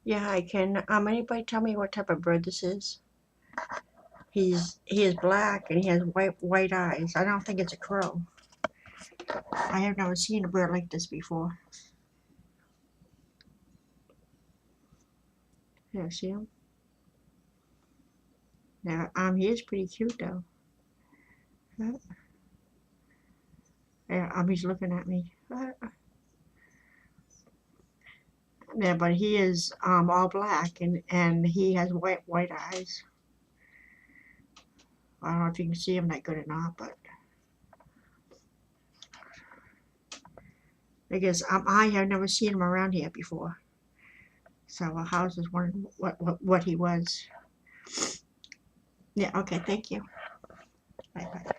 Yeah, I can. Anybody tell me what type of bird this is? He is black and he has white eyes. I don't think it's a crow. I have never seen a bird like this before. Yeah, see him? Yeah, he is pretty cute though. Yeah, he's looking at me. Yeah, but he is all black and he has white eyes. I don't know if you can see him that good or not, but because I have never seen him around here before. So I was just wondering what he was. Yeah, okay, thank you. Bye bye.